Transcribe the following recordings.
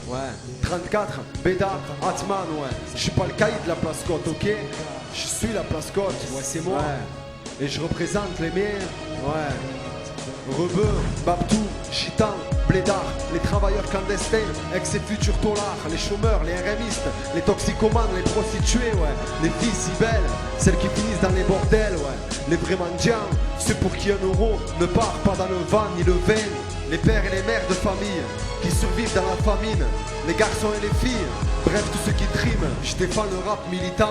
Ouais, 34, Bédard, Atman, ouais. Je suis pas le caïd de la place Côte, ok? Je suis la place Côte, ouais, c'est moi. Ouais. Et je représente les miens, ouais. Rebeu, Babtou, Chitan, Blédard, les travailleurs clandestins, ex et futurs tolards, les chômeurs, les RMistes, les toxicomanes, les prostituées, ouais. Les filles si belles, celles qui finissent dans les bordels, ouais. Les vrais mendiants, ceux pour qui 1 euro ne part pas dans le vent ni le vin. Les pères et les mères de famille qui survivent dans la famine, les garçons et les filles, bref tous ceux qui triment. Je défends le rap militant,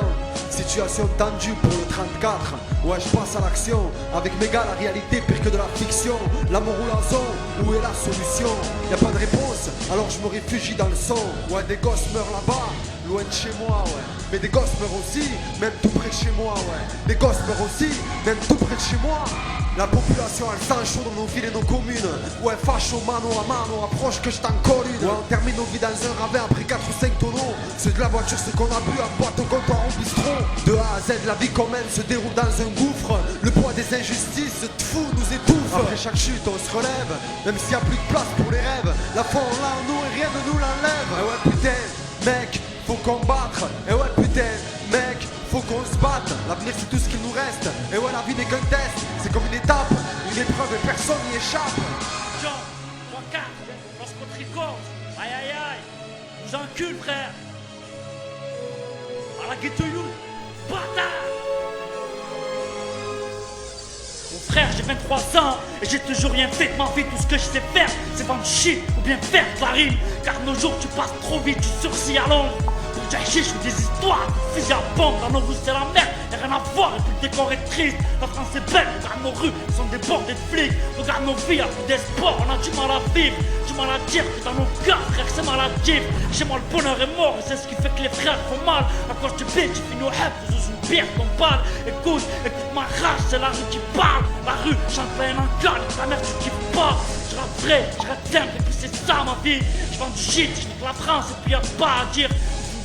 situation tendue pour le 34. Ouais, je passe à l'action, avec méga la réalité pire que de la fiction. L'amour ou la zone, où est la solution? Y'a pas de réponse, alors je me réfugie dans le son. Ouais, des gosses meurent là-bas, loin de chez moi, ouais. Mais des gosses meurent aussi, même tout près de chez moi, ouais. Des gosses meurent aussi, même tout près de chez moi. La population a le sang chaud dans nos villes et nos communes. Ouais, facho, mano à mano, approche que je t'en colle une. Ouais, on termine nos vies dans un ravin après 4 ou 5 tonneaux. C'est de la voiture, ce qu'on a bu à boîte au comptoir au bistrot. De A à Z, la vie qu'on mène se déroule dans un gouffre. Le poids des injustices, tfou, nous étouffe. Après chaque chute, on se relève, même s'il n'y a plus de place pour les rêves. La foi, on l'a en nous et rien ne nous l'enlève. Et ouais, putain, mec, faut combattre. Et ouais, putain, mec, faut qu'on se batte. L'avenir c'est tout ce qu'il nous reste. Et ouais, la vie n'est qu'un test, c'est comme une étape, une épreuve et personne n'y échappe. Jean, 3-4, lorsqu'on tricote, aïe aïe aïe, nous encule frère. À la ghetto youth, bâtard. Mon frère, j'ai 23 ans et j'ai toujours rien fait de ma vie. Tout ce que je sais faire, c'est vendre shit ou bien faire de la rime. Car nos jours, tu passes trop vite, tu sursis à l'ombre. J'ai chiche ou des histoires de fusils à pompe. Dans nos rues c'est la merde, y'a rien à voir et puis le décor est triste. La France est belle, regarde nos rues, elles sont débordées de flics. Regarde nos vies, y'a plus d'espoir, on a du mal à vivre. Du mal à dire que dans nos cœurs, frère, c'est maladif. Chez moi le bonheur est mort et c'est ce qui fait que les frères font mal. À cause du bitch, tu finis au rêve, sous une bière qu'on parle. Écoute ma rage, c'est la rue qui parle. La rue, chante pas un encale, ta mère tu kiffes pas. Je rappe vrai, je rappe simple et puis c'est ça ma vie. Je vends du shit, je nique la France et puis y'a pas à dire.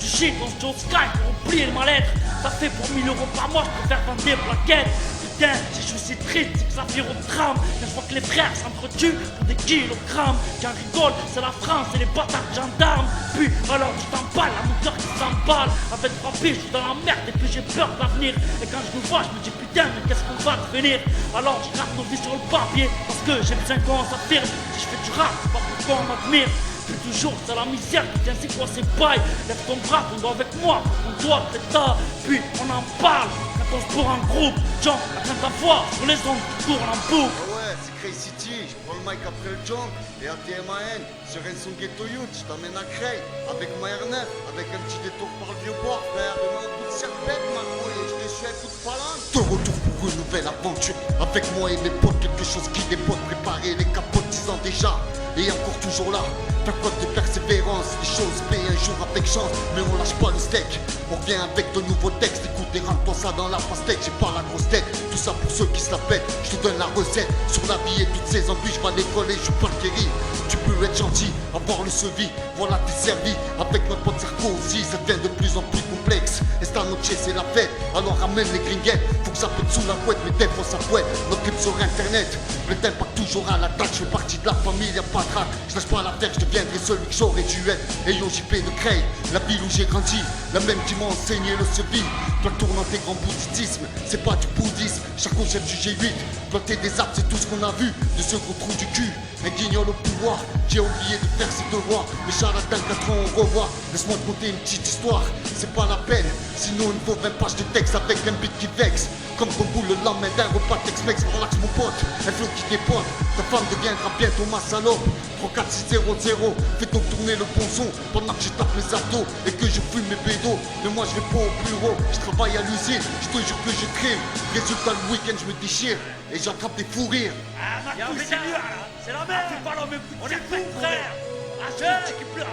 Du shit, on se dit au sky pour oublier le mal-être. Ça fait pour 1000 euros par mois, je préfère vendre des plaquettes. Putain, si je suis si triste, c'est que ça vire au drame. Quand je vois que les frères s'entretuent pour des kilogrammes. Quand rigole, c'est la France et les bâtards de gendarmes. Puis alors tu t'emballes, la mon cœur qui s'emballe. Avec 3 pieds, je suis dans la merde et puis j'ai peur de l'avenir. Et quand je me vois, je me dis putain, mais qu'est-ce qu'on va devenir? Alors je gratte nos vies sur le papier, parce que j'ai besoin qu'on s'affirme. Si je fais du rap, c'est pas pour qu'on m'admire. Puis toujours c'est la misère qui tient c'est quoi ces bails. Lève ton bras, on doit avec moi, on doit l'état. Puis on en parle, quand on se bourre en groupe. Genre, quand ta voix, sur les ondes, tu tournes en boucle. Ah ouais, c'est Cray City, je prends le mic après le jump. Et à TMAN, sur Renson Ghetto Youth, je t'emmène à Cray. Avec ma R9, avec un petit détour par le vieux port, frère. Donne-moi un coup de serpette, ma couille, je te suis un coup de phalange. De retour pour une nouvelle aventure. Avec moi et mes potes, quelque chose qui dépote. Préparer les capotes 10 ans déjà. Et encore toujours là, ta cote de persévérance. Les choses payent un jour avec chance, mais on lâche pas le steak. On revient avec de nouveaux textes, écoute et rentre ça dans la pastèque. J'ai pas la grosse tête, tout ça pour ceux qui se la pètent. Je te donne la recette, sur la vie et toutes ces embûches. Je vais à l'école et je suis pas le guéri. Tu peux être gentil, avoir le sevi, voilà t'es servi. Avec notre pote Cerco aussi, ça devient de plus en plus complexe. Esta noche c'est la fête, alors ramène les gringuettes. Faut que ça pète sous la couette, mais des fois ça fouette. Notre clip sur internet, le thème pas toujours à l'attaque. Je fais partie de la famille, y'a pas de trac. Je lâche pas l'affaire, je deviendrai celui que j'aurais dû être. Ayant JP de Cray, la ville où j'ai grandi, la même qui m'a enseigné le sevi. Toi tourne tes grands bouddhisme, c'est pas du bouddhisme. Chaque chef du G8, planter des arbres c'est tout ce qu'on a vu. De ce gros trou du cul, un guignol au pouvoir. J'ai oublié de faire ses devoirs, mais charlatans 4 ans au revoir. Laisse-moi te conter une petite histoire, c'est pas la peine. Sinon il faut 20 pages de texte avec un beat qui vexe. Comme ton boule le lendemain d'un repas Tex-Mex, relax mon pote, un flow qui dépote. Ta femme deviendra bientôt ma salope. 34600, fais donc tourner le bon son pendant que je tape les abdos et que je fume mes bédos. Mais moi je vais pas au bureau, je travaille à l'usine, je te jure que je crime. Résultat le week-end je me déchire et j'attrape des fous rires. Ah, ma couille, c'est mieux là, c'est la merde. Fais pas l'homme, on est fous, frère. Ah, je qui pleure.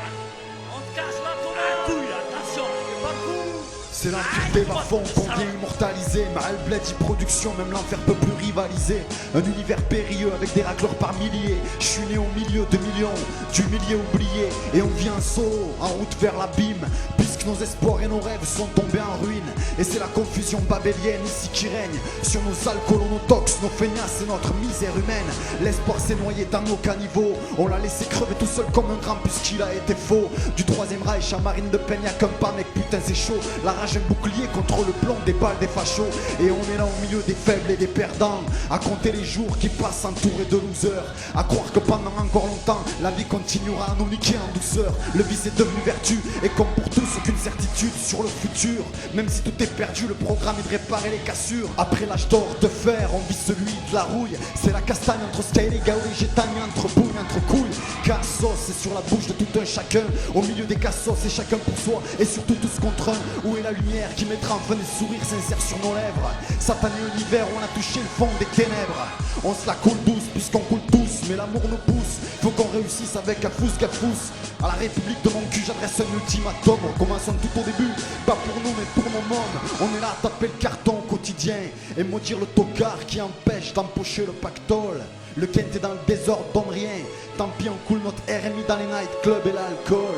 On te casse la tomate. Ah, couille, attention, fais pas le coup. C'est l'empire des bas-fonds qu'on vient immortaliser. Maël Bled y production, même l'enfer peut plus rivaliser. Un univers périlleux avec des racleurs par milliers. Je suis né au milieu de millions, du milieu oublié. Et on vient en solo, en route vers l'abîme. Puisque que nos espoirs et nos rêves sont tombés en ruine. Et c'est la confusion babélienne ici qui règne. Sur nos alcools, nos tox, nos feignasses et notre misère humaine. L'espoir s'est noyé dans nos caniveaux. On l'a laissé crever tout seul comme un grand puisqu'il a été faux. Du troisième Reich à Marine Le Pen, y'a qu'un pas mec, putain c'est chaud. La rage un bouclier contre le plomb des balles des fachos. Et on est là au milieu des faibles et des perdants, à compter les jours qui passent entourés de losers, à croire que pendant encore longtemps la vie continuera à nous niquer en douceur. Le vice est devenu vertu et comme pour tous aucune certitude sur le futur. Même si tout est perdu, le programme est de réparer les cassures. Après l'âge d'or de fer, on vit celui de la rouille. C'est la castagne entre Sky et Gauri, Gétagne, entre bouilles, entre couilles. Cassos, c'est sur la bouche de tout un chacun. Au milieu des cassos, c'est chacun pour soi et surtout tous contre un. Où est la lumière qui mettra enfin des sourires sincères sur nos lèvres? Satané univers où on a touché le fond des ténèbres. On se la coule douce puisqu'on coule tous, mais l'amour nous pousse. Faut qu'on réussisse avec Gafous Gafous. À la République de mon cul j'adresse un ultimatum. Recommençons tout au début, pas pour nous mais pour nos mômes. On est là à taper le carton au quotidien et maudire le tocard qui empêche d'empocher le pactole. Le Kent est dans le désordre, donne rien. Tant pis on coule notre RMI dans les nightclubs et l'alcool.